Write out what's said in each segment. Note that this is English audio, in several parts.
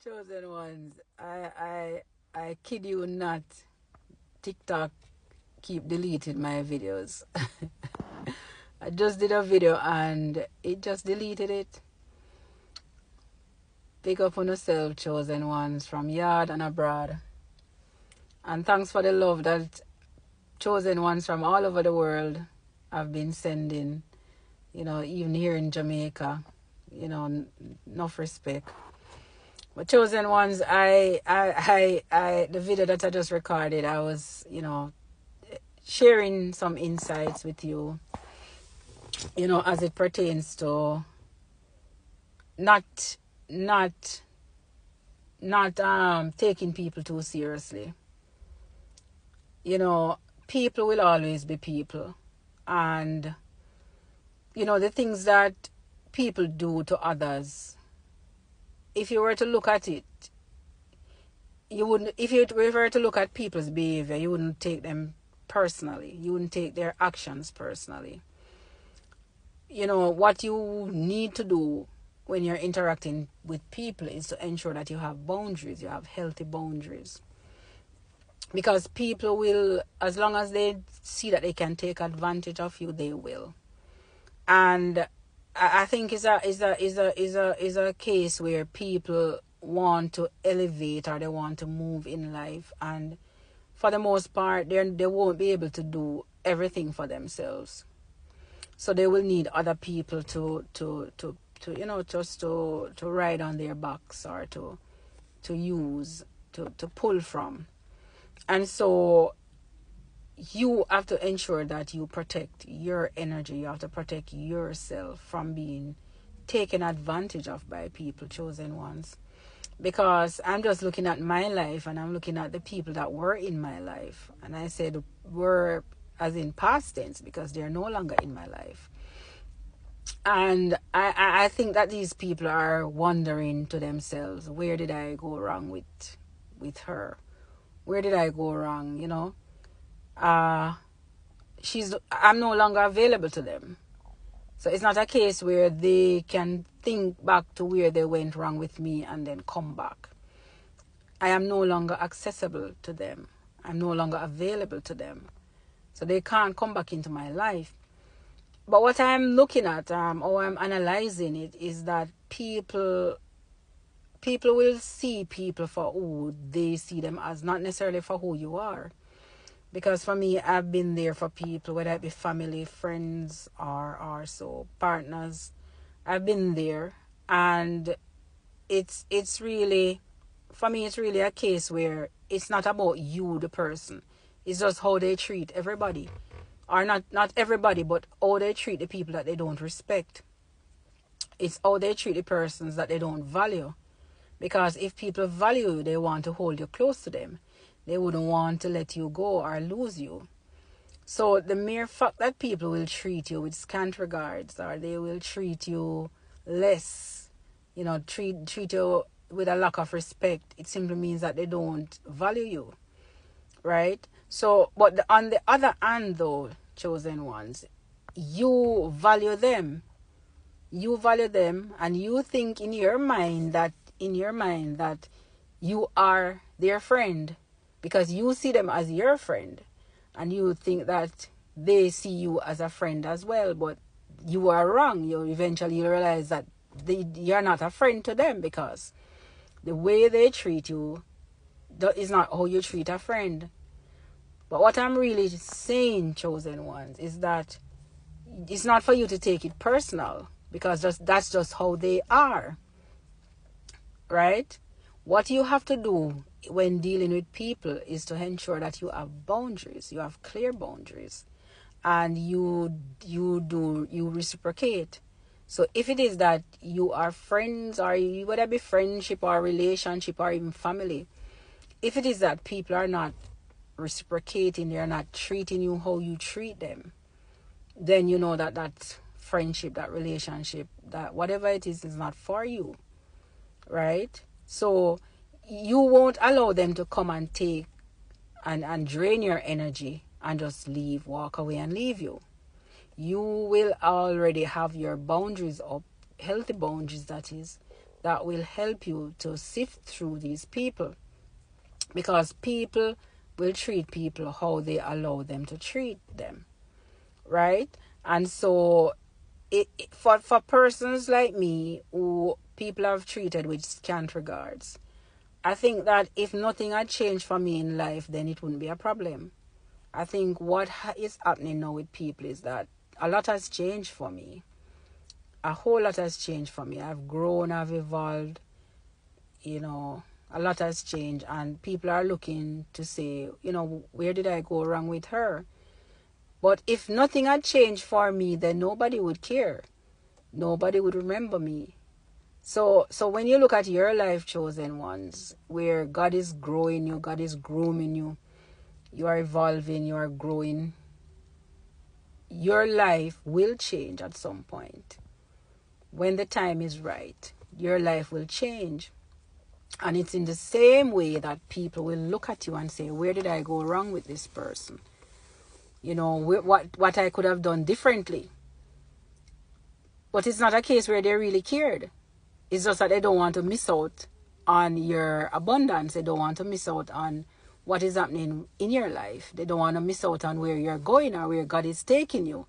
Chosen ones, I kid you not. TikTok keep deleting my videos. I just did a video and it just deleted it. Pick up on yourself, chosen ones from yard and abroad. And thanks for the love that chosen ones from all over the world have been sending. Even here in Jamaica. Enough respect. But chosen ones, the video that I just recorded, I was, sharing some insights with you, as it pertains to not taking people too seriously. People will always be people, and the things that people do to others, if you were to look at it, you wouldn't. If you were to look at people's behavior, you wouldn't take them personally. You wouldn't take their actions personally. What you need to do when you're interacting with people is to ensure that you have boundaries. You have healthy boundaries, because people will, as long as they see that they can take advantage of you, they will. And I think is a case where people want to elevate, or they want to move in life, and for the most part they won't be able to do everything for themselves, so they will need other people to just to ride on their backs, or to use, to pull from. And so you have to ensure that you protect your energy. You have to protect yourself from being taken advantage of by people, chosen ones. Because I'm just looking at my life, and I'm looking at the people that were in my life. And I said were as in past tense, because they're no longer in my life. And I think that these people are wondering to themselves, where did I go wrong with her? Where did I go wrong? I'm no longer available to them. So it's not a case where they can think back to where they went wrong with me and then come back. I am no longer accessible to them. I'm no longer available to them. So they can't come back into my life. But what I'm looking at, or I'm analyzing it, is that people will see people for who they see them as, not necessarily for who you are. Because for me, I've been there for people, whether it be family, friends, or so partners. I've been there, and it's really, for me, it's really a case where it's not about you, the person. It's just how they treat everybody, or not everybody, but how they treat the people that they don't respect. It's how they treat the persons that they don't value. Because if people value you, they want to hold you close to them. They wouldn't want to let you go or lose you. So the mere fact that people will treat you with scant regards, or they will treat you less, treat you with a lack of respect, it simply means that they don't value you, right? So, but on the other hand, though, chosen ones, you value them. You value them, and you think in your mind that you are their friend, because you see them as your friend, and you think that they see you as a friend as well. But you are wrong. You eventually realize that you're not a friend to them, because the way they treat you is not how you treat a friend. But what I'm really saying, chosen ones, is that it's not for you to take it personal, because that's just how they are, right? What you have to do when dealing with people is to ensure that you have boundaries, you have clear boundaries, and you reciprocate. So if it is that you are friends, or whether it be friendship or relationship or even family, if it is that people are not reciprocating, they're not treating you how you treat them, then you know that friendship, that relationship, that whatever it is not for you, right? So you won't allow them to come and take and drain your energy and just walk away and leave you. You will already have your boundaries up, healthy boundaries, that is, that will help you to sift through these people, because people will treat people how they allow them to treat them, right? And so for persons like me who people have treated with scant regards, I think that if nothing had changed for me in life, then it wouldn't be a problem. I think what is happening now with people is that a lot has changed for me. A whole lot has changed for me. I've grown, I've evolved, a lot has changed, and people are looking to say, where did I go wrong with her? But if nothing had changed for me, then nobody would care. Nobody would remember me. So when you look at your life, chosen ones, where God is growing you, God is grooming you, you are evolving, you are growing, your life will change at some point. When the time is right, your life will change. And it's in the same way that people will look at you and say, where did I go wrong with this person? What I could have done differently. But it's not a case where they really cared. It's just that they don't want to miss out on your abundance. They don't want to miss out on what is happening in your life. They don't want to miss out on where you're going or where God is taking you.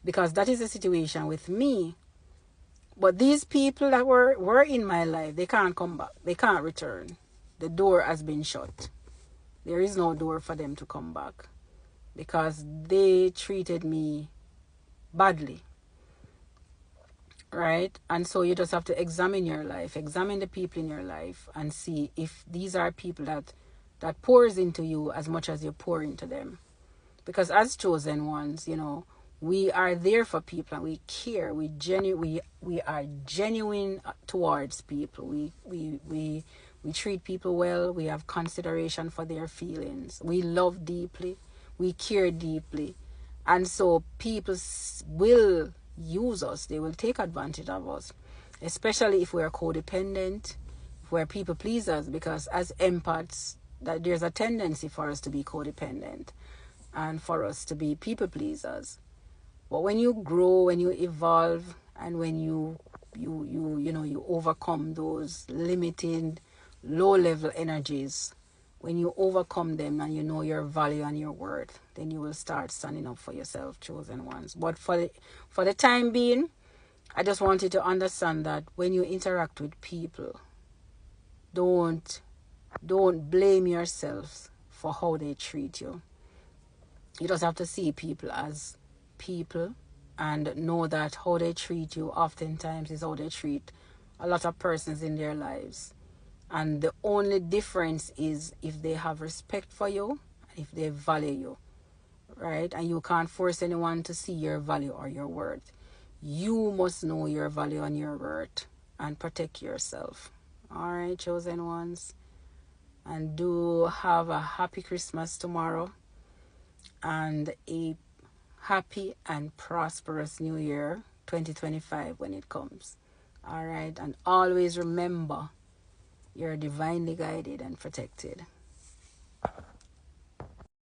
Because that is the situation with me. But these people that were in my life, they can't come back. They can't return. The door has been shut. There is no door for them to come back. Because they treated me badly. Right? And so you just have to examine your life, examine the people in your life, and see if these are people that pours into you as much as you pour into them. Because as chosen ones, we are there for people and we care. We are genuine towards people. We treat people well. We have consideration for their feelings. We love deeply. We care deeply. And so people will use us. They will take advantage of us, especially if we are codependent, if we're people pleasers, because as empaths, that there's a tendency for us to be codependent and for us to be people pleasers. But when you grow, when you evolve, and when you overcome those limiting low level energies, when you overcome them and you know your value and your worth, then you will start standing up for yourself, chosen ones. But for the time being, I just want you to understand that when you interact with people, don't blame yourself for how they treat you. You just have to see people as people and know that how they treat you oftentimes is how they treat a lot of persons in their lives. And the only difference is if they have respect for you and if they value you, right? And you can't force anyone to see your value or your worth. You must know your value and your worth and protect yourself. All right, chosen ones. And do have a happy Christmas tomorrow and a happy and prosperous New Year 2025 when it comes. All right, and always remember, you're divinely guided and protected.